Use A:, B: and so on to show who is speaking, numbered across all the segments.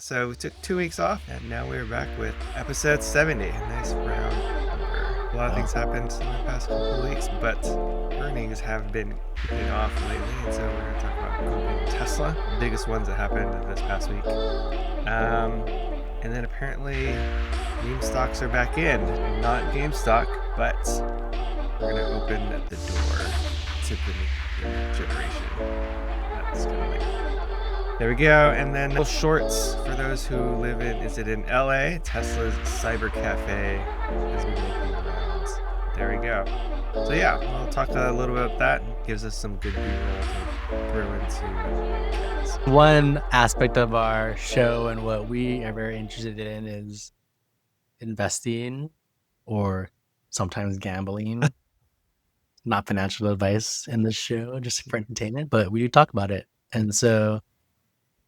A: So we took 2 weeks off, and now we're back with episode 70. A nice round number. A lot of things happened in the past couple of weeks, but earnings have been kicking off lately, and so we're going to talk about Google and Tesla, the biggest ones that happened this past week. And then apparently meme stocks are back in. Not GameStop, but we're going to open the door to the new generation. That's kind of like... There we go. And then little shorts for those who live in, is it in LA? Tesla's Cyber Café has been making the rounds. There we go. So yeah, we'll talk a little bit about that. It gives us some good B-roll to throw into.
B: One aspect of our show and what we are very interested in is investing or sometimes gambling. Not financial advice in this show, just for entertainment, but we do talk about it. And so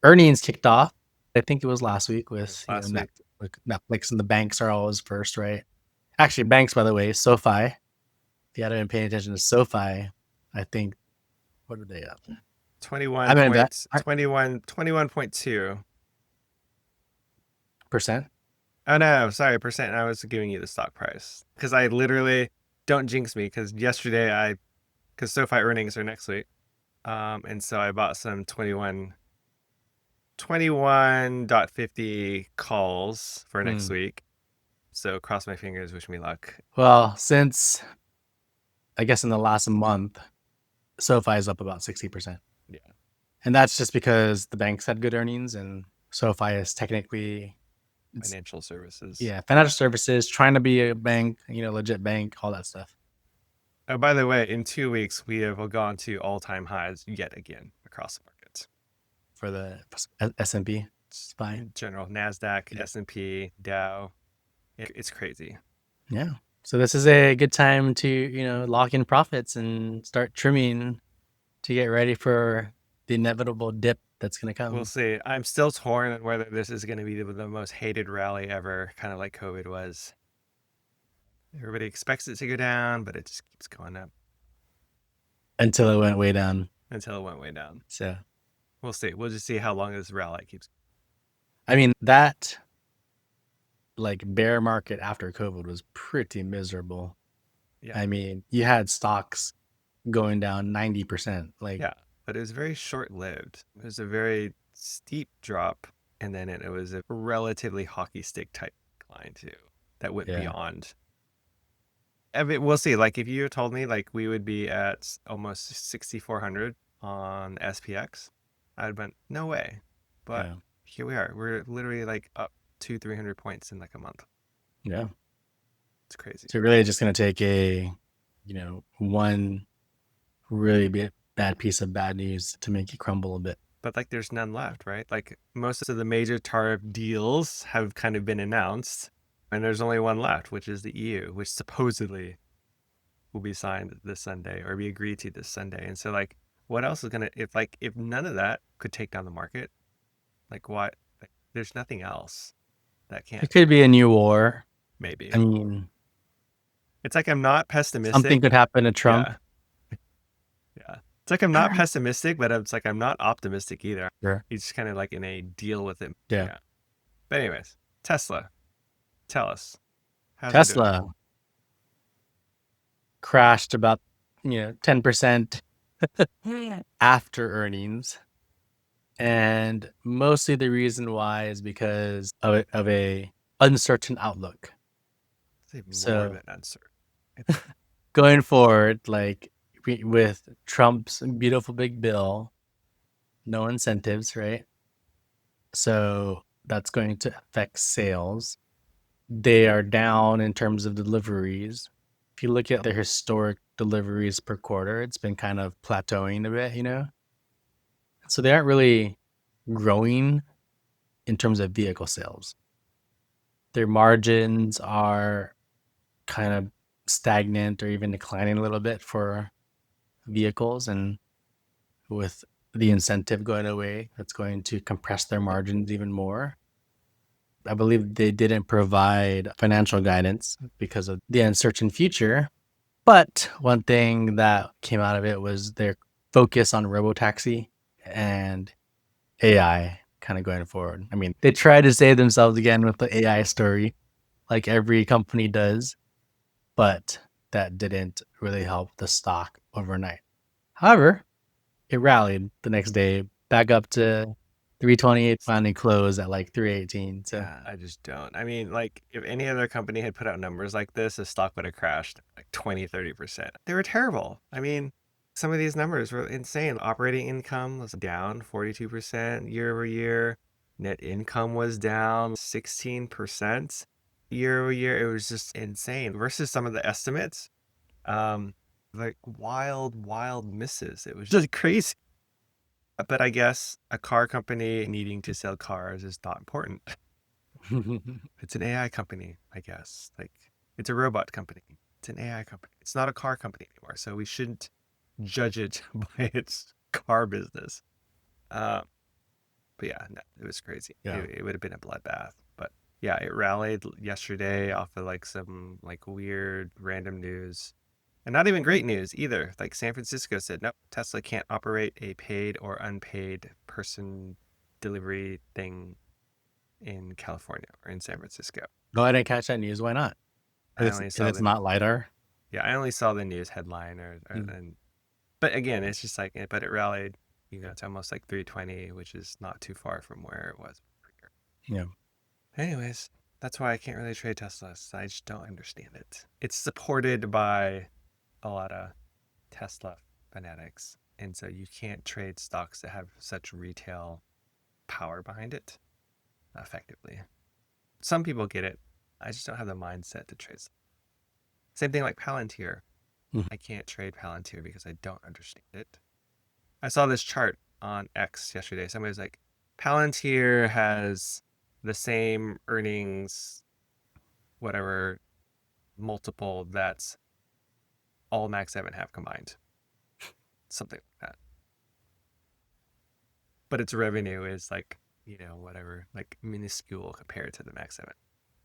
B: earnings kicked off. I think it was last week with Netflix, and the banks are always first, right? Actually, banks, by the way, SoFi. If you haven't been paying attention to SoFi, I think, what are they up?
A: 21.2%. Oh no, sorry, percent. I was giving you the stock price because I literally, don't jinx me, because yesterday because SoFi earnings are next week, and so I bought some 21.50 calls for next week. So cross my fingers, wish me luck.
B: Well, since I guess in the last month, SoFi is up about 60%.
A: Yeah.
B: And that's just because the banks had good earnings, and SoFi is technically
A: financial services.
B: Yeah, financial services, trying to be a bank, legit bank, all that stuff.
A: Oh, by the way, in 2 weeks, we have gone to all-time highs yet again across the markets.
B: For the S&P? It's fine.
A: General, Nasdaq, S&P, Dow. It's crazy.
B: Yeah. So this is a good time to, lock in profits and start trimming to get ready for the inevitable dip that's going to come.
A: We'll see. I'm still torn on whether this is going to be the most hated rally ever, kind of like COVID was. Everybody expects it to go down, but it just keeps going up.
B: Until it went way down.
A: So we'll see. We'll just see how long this rally keeps.
B: I mean, that bear market after COVID was pretty miserable. Yeah. I mean, you had stocks going down 90%.
A: Yeah, but it was very short-lived. It was a very steep drop, and then it was a relatively hockey stick type decline too that went beyond. I mean, we'll see. If you told me we would be at almost 6,400 on SPX, I'd have been no way. But here we are. We're literally up 200-300 points in a month.
B: Yeah,
A: it's crazy.
B: So really just going to take a one really bad piece of bad news to make you crumble a bit.
A: But there's none left, right? Most of the major tariff deals have kind of been announced, and there's only one left, which is the EU, which supposedly will be signed this Sunday or be agreed to this Sunday. And so what else is gonna, if none of that could take down the market, what? There's nothing else that can't.
B: It could be a new war.
A: Maybe.
B: I mean,
A: it's I'm not pessimistic.
B: Something could happen to Trump.
A: Yeah. It's I'm not pessimistic, but it's I'm not optimistic either.
B: Sure.
A: He's just kind of in a deal with it.
B: Yeah.
A: But anyways, Tesla. Tell us.
B: Tesla crashed about 10% after earnings, and mostly the reason why is because of a uncertain outlook.
A: It's even more than uncertain.
B: Going forward, with Trump's beautiful big bill, no incentives, right? So that's going to affect sales. They are down in terms of deliveries. If you look at their historic deliveries per quarter, it's been kind of plateauing a bit, So they aren't really growing in terms of vehicle sales. Their margins are kind of stagnant or even declining a little bit for vehicles, and with the incentive going away, that's going to compress their margins even more. I believe they didn't provide financial guidance because of the uncertain future. But one thing that came out of it was their focus on robotaxi and AI. kind of going forward. I mean, they tried to save themselves again with the AI story, like every company does, but that didn't really help the stock overnight. However, it rallied the next day back up to 328, finally closed at like 318. So
A: Yeah, I just don't. I mean, like, if any other company had put out numbers like this, the stock would have crashed like 20, 30%. They were terrible. I mean, some of these numbers were insane. Operating income was down 42% year over year. Net income was down 16% year over year. It was just insane versus some of the estimates. Like wild misses. It was just crazy. But I guess a car company needing to sell cars is not important. It's an AI company, I guess. Like, it's a robot company. It's an AI company. It's not a car company anymore. So we shouldn't judge it by its car business. Uh, but yeah, no, it was crazy.
B: yeah.
A: It would have been a bloodbath. But yeah, it rallied yesterday off of like some like weird random news. And not even great news either. Like San Francisco said, nope, Tesla can't operate a paid or unpaid person delivery thing in California or in San Francisco.
B: No, I didn't catch that news. Why not?
A: I
B: If
A: only saw
B: it's
A: the
B: not LiDAR.
A: I only saw the news headline
B: Mm.
A: and but again, it's just like but it rallied, to almost like 320, which is not too far from where it was.
B: Yeah.
A: Anyways, that's why I can't really trade Teslas. I just don't understand it. It's supported by a lot of Tesla fanatics, and so you can't trade stocks that have such retail power behind it effectively. Some people get it. I just don't have the mindset to trade. Same thing like Palantir.
B: Mhm.
A: I can't trade Palantir because I don't understand it. I saw this chart on X yesterday. Somebody was like, Palantir has the same earnings, whatever multiple that's all Max 7 have combined. Something like that. But its revenue is like, whatever, like minuscule compared to the Max 7.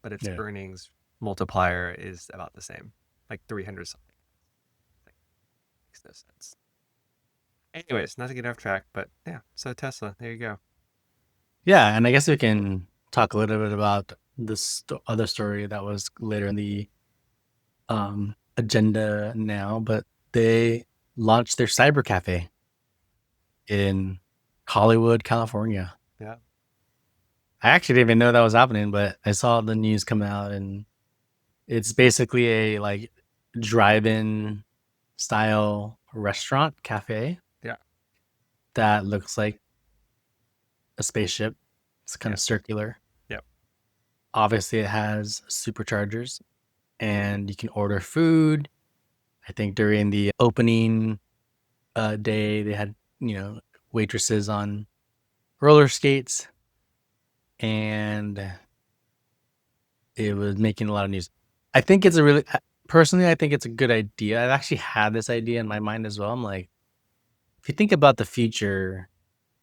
A: But its
B: Yeah.
A: earnings multiplier is about the same, like 300 something. Like, makes no sense. Anyways, not to get off track, but yeah, so Tesla, there you go.
B: Yeah, and I guess we can talk a little bit about this other story that was later in the agenda now, but they launched their cyber cafe in Hollywood, California.
A: Yeah.
B: I actually didn't even know that was happening, but I saw the news come out, and it's basically a like drive-in style restaurant cafe
A: Yeah.
B: that looks like a spaceship. It's kind
A: Yeah.
B: of circular.
A: Yep.
B: Obviously, it has superchargers, and you can order food. I think during the opening day, they had waitresses on roller skates, and it was making a lot of news. I think it's a really personally, I think it's a good idea. I've actually had this idea in my mind as well. I'm like, if you think about the future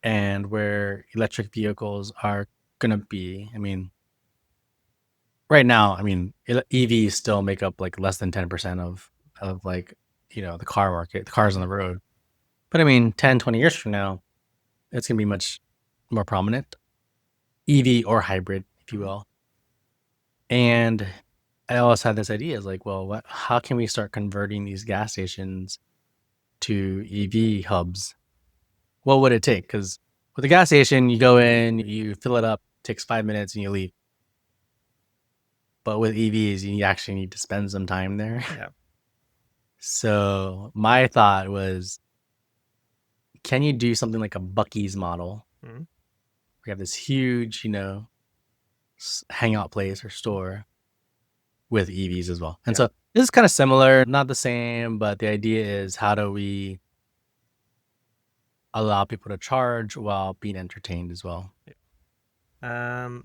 B: and where electric vehicles are gonna be, I mean, right now, I mean, EVs still make up like less than 10% of like the car market, the cars on the road. But I mean, 10, 20 years from now, it's gonna be much more prominent, EV or hybrid, if you
A: Mhm.
B: will. And I always had this idea is like, well, how can we start converting these gas stations to EV hubs? What would it take? Because with a gas station, you go in, you fill it up, takes 5 minutes, and you leave. But with EVs, you actually need to spend some time there.
A: Yeah.
B: So my thought was, can you do something like a Buc-ee's model?
A: Mhm.
B: We have this huge, hangout place or store with EVs as well. And
A: Yeah.
B: so this is kind of similar, not the same, but the idea is how do we allow people to charge while being entertained as well?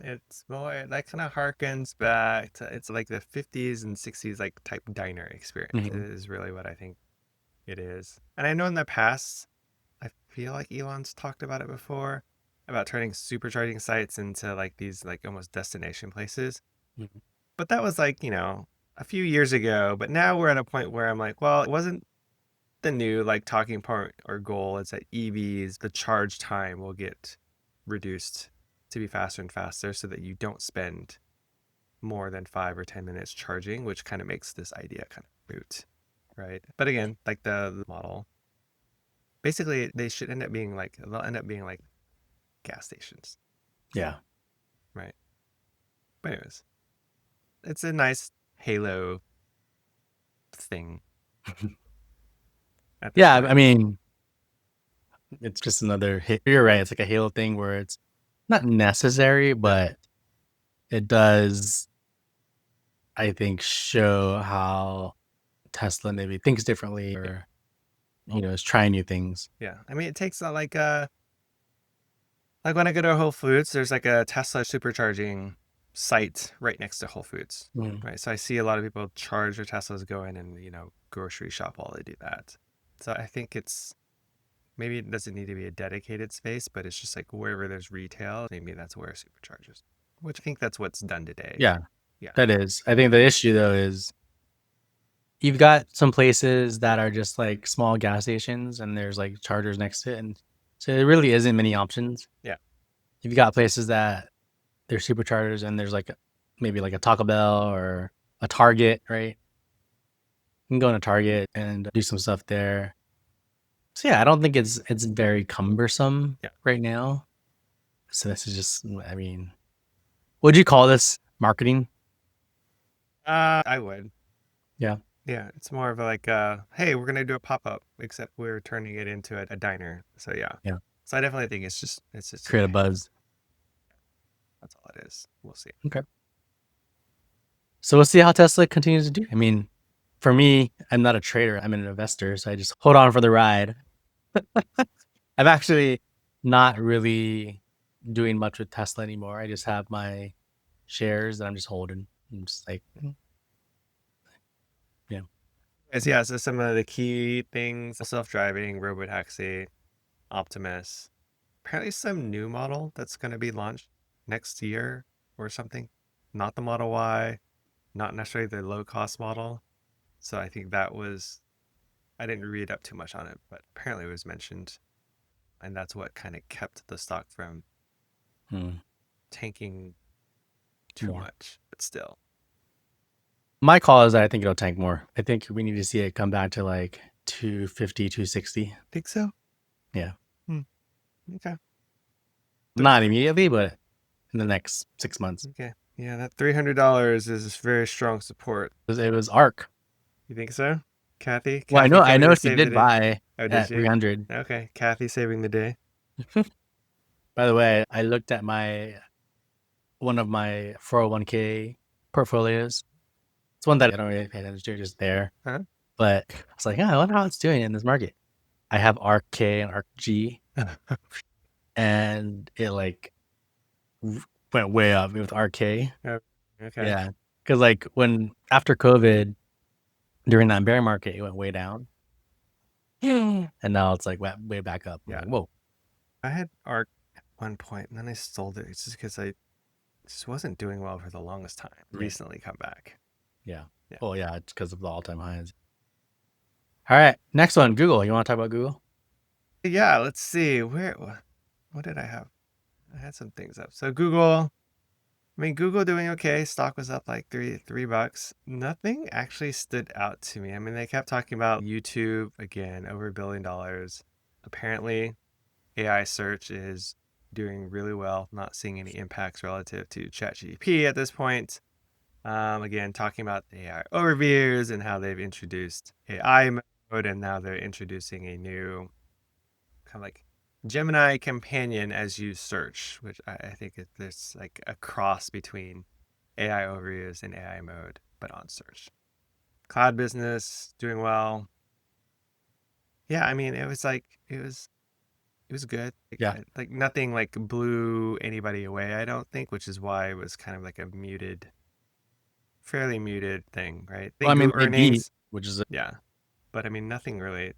A: It's more that kind of harkens back to it's like the 50s and 60s like type diner experience
B: Mhm.
A: is really what I think it is. And I know in the past, I feel like Elon's talked about it before about turning supercharging sites into like these like almost destination places.
B: Mhm.
A: But that was like, a few years ago. But now we're at a point where I'm like, well, it wasn't the new like talking point or goal is that EVs, the charge time will get reduced to be faster and faster so that you don't spend more than 5 or 10 minutes charging, which kind of makes this idea kind of moot, right? But again, like the model, basically they'll end up being like gas stations,
B: Yeah.
A: right? But anyways, it's a nice halo thing at this
B: Yeah,
A: point.
B: I mean, it's just another hit. You're right. It's like a Halo thing where it's not necessary, but it does, I think, show how Tesla maybe thinks differently or, is trying new things.
A: Yeah, I mean, it takes like when I go to Whole Foods, there's like a Tesla supercharging site right next to Whole Foods,
B: Mm.
A: right? So I see a lot of people charge their Teslas, go in and grocery shop while they do that. So I think maybe it doesn't need to be a dedicated space, but it's just like wherever there's retail, maybe that's where superchargers, which I think that's what's done today.
B: Yeah,
A: Yeah.
B: that is. I think the issue, though, is you've got some places that are just like small gas stations and there's like chargers next to it. And so there really isn't many options.
A: Yeah.
B: You've got places that there's superchargers and there's like maybe like a Taco Bell or a Target, right? You can go in a Target and do some stuff there. So yeah, I don't think it's very cumbersome right now. So this is just, I mean, would you call this marketing?
A: I would.
B: Yeah.
A: Yeah, it's more of like, hey, we're gonna do a pop-up, except we're turning it into a diner. So yeah.
B: Yeah.
A: So I definitely think it's just
B: Create a buzz.
A: That's all it is. We'll see.
B: Okay. So we'll see how Tesla continues to do. I mean, for me, I'm not a trader. I'm an investor. So I just hold on for the ride. I'm actually not really doing much with Tesla anymore. I just have my shares that I'm just holding. I'm just like, yeah.
A: Yeah, so some of the key things: self-driving, robotaxi, Optimus. Apparently some new model that's going to be launched next year or something. Not the Model Y, not necessarily the low-cost model. So I think I didn't read up too much on it, but apparently it was mentioned. And that's what kind of kept the stock from tanking too much, but still.
B: My call is that I think it'll tank more. I think we need to see it come back to like 250, 260.
A: Think so?
B: Yeah.
A: Okay.
B: Not immediately, but in the next 6 months.
A: Okay. Yeah, that $300 is very strong support.
B: It was ARK.
A: You think so? Kathy?
B: Well, I know she
A: saved
B: did
A: the day.
B: buy
A: did
B: at
A: she?
B: 300.
A: Okay, Kathy saving the day.
B: By the way, I looked at one of my 401k portfolios. It's one that I don't really pay attention to, just there.
A: Huh?
B: But I was like, I wonder how it's doing in this market. I have ARK and ARK-G, and it like went way up with ARK.
A: Okay.
B: Yeah, because like after COVID, during that bear market, it went way down, and now it's like way back up.
A: Yeah.
B: Like, whoa.
A: I had ARK at one point, and then I sold it. It's just because I just wasn't doing well for the longest time.
B: Yeah.
A: Recently come back.
B: Yeah. Oh yeah, it's because of the all-time highs. All right, next one, Google. You want to talk about Google?
A: Yeah, let's see. What did I have? I had some things up. So Google doing okay. Stock was up like $3. Nothing actually stood out to me. I mean, they kept talking about YouTube again, over $1 billion. Apparently, AI search is doing really well. Not seeing any impacts relative to ChatGPT at this point. Again, talking about AI overviews and how they've introduced AI mode, and now they're introducing a new kind of like Gemini companion as you search, which I think there's like a cross between AI overviews and AI mode, but on search. Cloud business doing well. Yeah, I mean, it was good.
B: Yeah.
A: Like nothing like blew anybody away, I don't think, which is why it was kind of like a fairly muted thing, right?
B: Well, I mean,
A: earnings,
B: which is
A: yeah, but I mean, nothing really,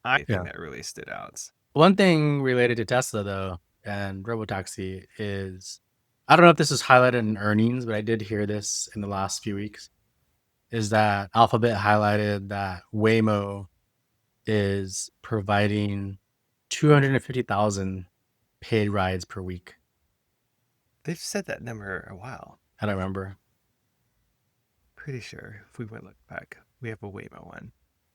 A: anything that really stood out.
B: One thing related to Tesla, though, and robotaxi is, I don't know if this is highlighted in earnings, but I did hear this in the last few weeks, is that Alphabet highlighted that Waymo is providing 250,000 paid rides per week.
A: They've said that number a while.
B: I don't remember.
A: Pretty sure if we went look back, we have a Waymo one.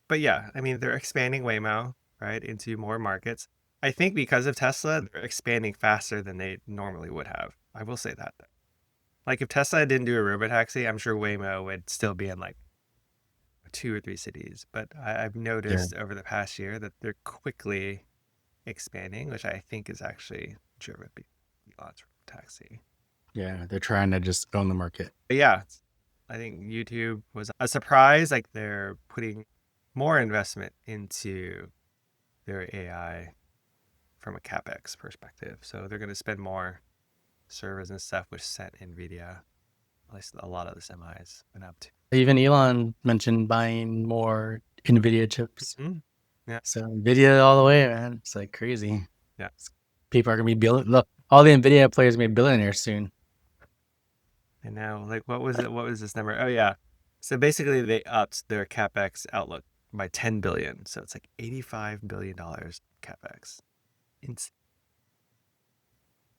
A: But yeah, I mean, they're expanding Waymo, right, into more markets. I think because of Tesla, they're expanding faster than they normally would have. I will say that. Like if Tesla didn't do a robotaxi, I'm sure Waymo would still be in like 2 or 3 cities. But I've
B: Yeah.
A: noticed over the past year that they're quickly expanding, which I think is actually driven by Elon's robotaxi.
B: Yeah. They're trying to just own the market.
A: But yeah, I think YouTube was a surprise. Like they're putting more investment into their AI from a CapEx perspective. So they're going to spend more servers and stuff, which sent NVIDIA, at least a lot of the semis, went up to.
B: Even Elon mentioned buying more NVIDIA chips.
A: Mm-hmm. Yeah.
B: So NVIDIA all the way, man. It's like crazy.
A: Yeah.
B: People are going to be look, all the NVIDIA players are going to be billionaires soon.
A: And now, like, what was it? What was this number? Oh, yeah. So basically, they upped their CapEx outlook by 10 billion. So it's like $85 billion CapEx.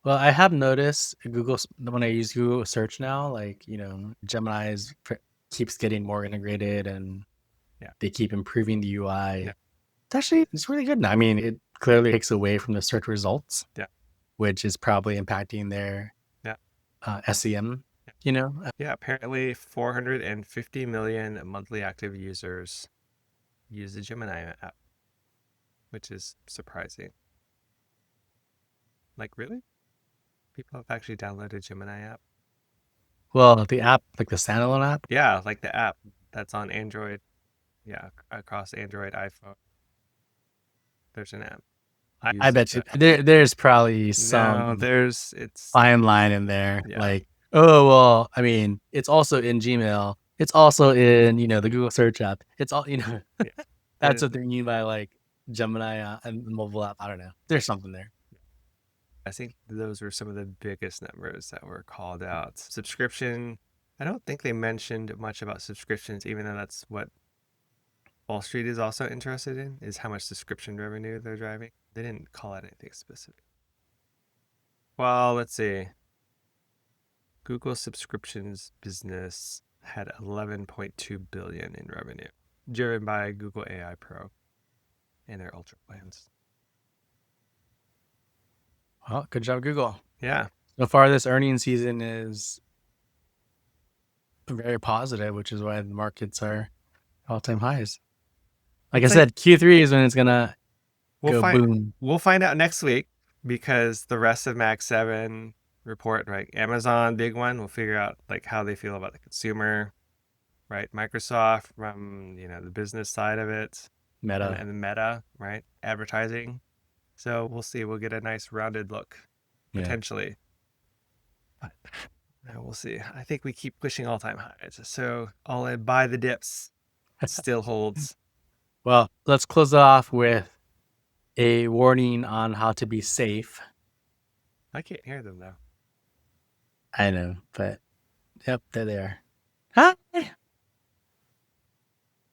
B: Well, I have noticed Google, when I use Google search now, like, Gemini's keeps getting more integrated and
A: Yeah.
B: they keep improving the UI.
A: Yeah.
B: It's really good now. I mean, it clearly takes away from the search results,
A: Yeah.
B: which is probably impacting their SEM,
A: Yeah, apparently 450 million monthly active users use the Gemini app, which is surprising. Like, really? People have actually downloaded Gemini app?
B: Well, the app, like the standalone app.
A: Yeah, like the app that's on Android. Yeah, across Android, iPhone. There's an app.
B: I bet you there's probably
A: No,
B: some
A: it's
B: fine line in there.
A: Yeah.
B: Like, oh, well, I mean, it's also in Gmail. It's also in, the Google search app. It's all,
A: Yeah.
B: that's what they mean by like Gemini and mobile app. I don't know. There's something there.
A: I think those were some of the biggest numbers that were called out. Subscription, I don't think they mentioned much about subscriptions, even though that's what Wall Street is also interested in, is how much subscription revenue they're driving. They didn't call out anything specific. Well, let's see. Google subscriptions business had 11.2 billion in revenue, driven by Google AI Pro and their Ultra plans.
B: Well, good job, Google.
A: Yeah.
B: So far, this earnings season is very positive, which is why the markets are all-time highs. Like I said, Q3 is when it's gonna go boom.
A: We'll find out next week because the rest of Mag 7 report, right? Amazon, big one. We'll figure out like how they feel about the consumer, right? Microsoft from the business side of it,
B: Meta,
A: and the Meta, right? Advertising. So we'll see. We'll get a nice rounded look potentially. But we'll see. I think we keep pushing all-time highs. So all in buy the dips still holds.
B: Well, let's close it off with a warning on how to be safe.
A: I can't hear them though.
B: I know, but yep, there they are. Hi.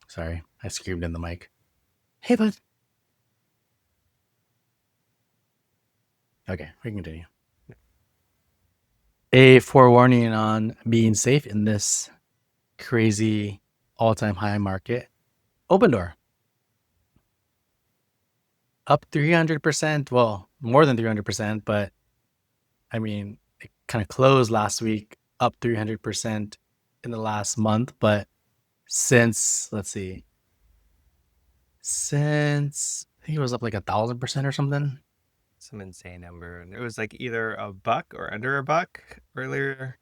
B: Sorry, I screamed in the mic. Hey, bud. Okay, we can continue. A forewarning on being safe in this crazy all-time high market. OpenDoor. Up 300%. Well, more than 300%, but I mean, it kind of closed last week up 300% in the last month. But since, let's see, I think it was up like 1,000% or something.
A: Some insane number. And it was like either $1 or under $1 earlier,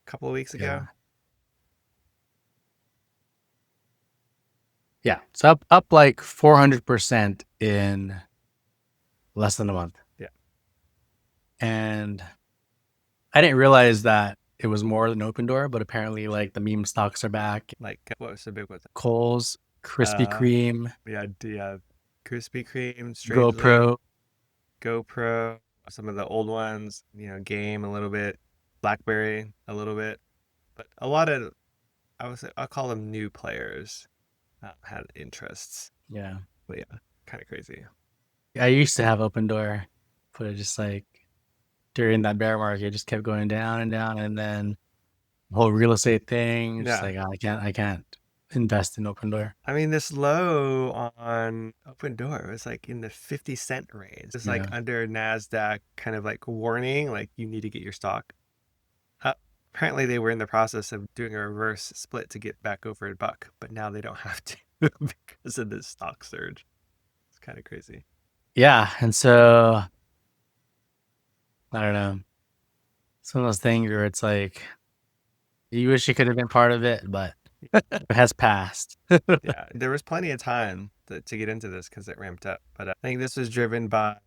A: a couple of weeks ago.
B: Yeah. So up like 400% in less than a month.
A: Yeah.
B: And I didn't realize that it was more than OpenDoor, but apparently like the meme stocks are back.
A: Like what was the big one?
B: Kohl's, Krispy Kreme.
A: Yeah, Krispy Kreme, GoPro, some of the old ones, Game a little bit, BlackBerry a little bit, but a lot of, I'll call them new players had interests.
B: Yeah.
A: But yeah, kind of crazy.
B: I used to have OpenDoor, but I just like during that bear market, it just kept going down and down, and then the whole real estate thing, just
A: Yeah.
B: like I can't invest in OpenDoor.
A: I mean, this low on OpenDoor was like in the 50-cent range. It's like
B: Yeah.
A: under Nasdaq kind of like warning, like you need to get your stock up. Apparently they were in the process of doing a reverse split to get back over $1, but now they don't have to because of this stock surge. It's kind of crazy.
B: Yeah, and so I don't know. It's one of those things where it's like you wish you could have been part of it, but it has passed.
A: Yeah, there was plenty of time to get into this because it ramped up. But I think this was driven by,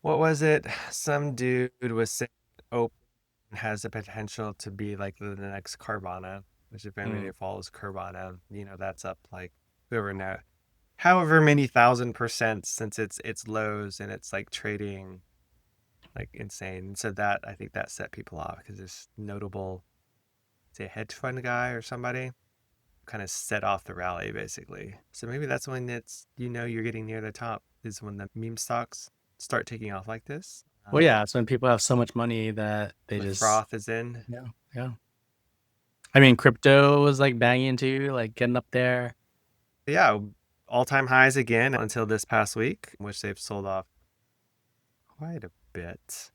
A: what was it? Some dude was saying Open has the potential to be like the next Carvana, which if anybody follows Carvana, that's up like however many 1,000% since its lows, and it's like trading like insane. So that, I think that set people off because this notable, say, hedge fund guy or somebody kind of set off the rally basically. So maybe that's when you're getting near the top, is when the meme stocks start taking off like this.
B: Well, yeah, it's when people have so much money that they
A: the
B: just
A: froth is in.
B: Yeah. I mean, crypto was like banging too, like getting up there.
A: Yeah, all-time highs again until this past week, which they've sold off quite a bit.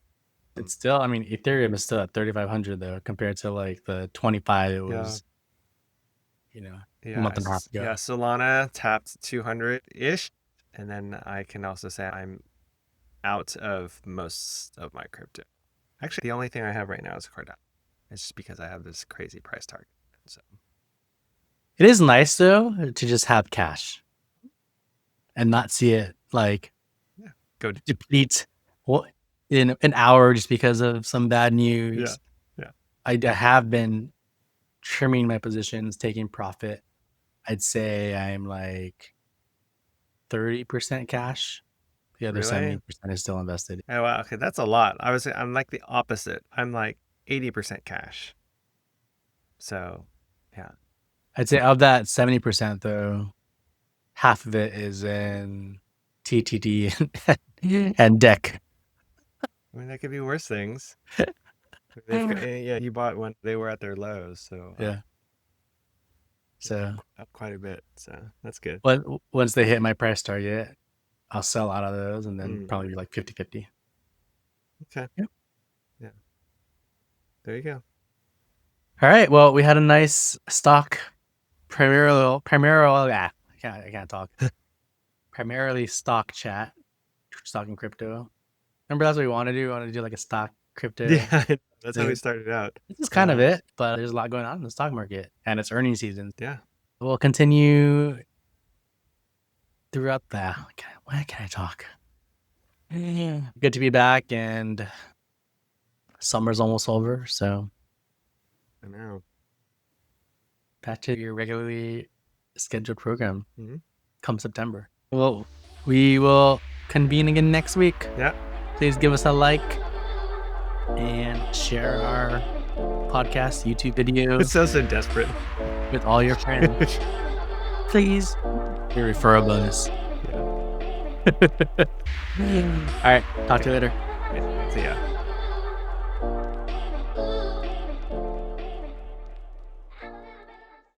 B: It's still, I mean, Ethereum is still at 3,500 though, compared to like the 25 it was, a month and a half ago.
A: Yeah, Solana tapped 200-ish, and then I can also say I'm out of most of my crypto. Actually, the only thing I have right now is Cardano. It's just because I have this crazy price target. So
B: it is nice though to just have cash and not see it like
A: go
B: deplete in an hour just because of some bad news.
A: Yeah.
B: I have been trimming my positions, taking profit. I'd say I'm like 30% cash. The other 70% is still invested.
A: Oh wow, okay, that's a lot. I'm like the opposite. I'm like 80% cash. So, yeah.
B: I'd say of that 70% though, half of it is in TTD and deck.
A: I mean, that could be worse things. Yeah, you bought when they were at their lows, so
B: yeah. So
A: up quite a bit. So that's good.
B: But once they hit my price target, I'll sell out of those and then probably be like 50-50.
A: Okay. Yeah. There you go.
B: All right. Well, we had a nice stock primarily I can't talk. Primarily stock chat, stock and crypto. Remember that's what we want to do? We want to do like a stock crypto.
A: Yeah, that's how we started out.
B: This is kind of it, but there's a lot going on in the stock market and it's earnings season.
A: Yeah.
B: We'll continue throughout that. When can I talk? Good to be back, and summer's almost over, so
A: I know.
B: Back to your regularly scheduled program come September. Well, we will convene again next week.
A: Yeah.
B: Please give us a like and share our podcast, YouTube videos.
A: It's so desperate.
B: With all your friends. Please. Your referral bonus.
A: Yeah.
B: All right. Talk to you later.
A: See ya.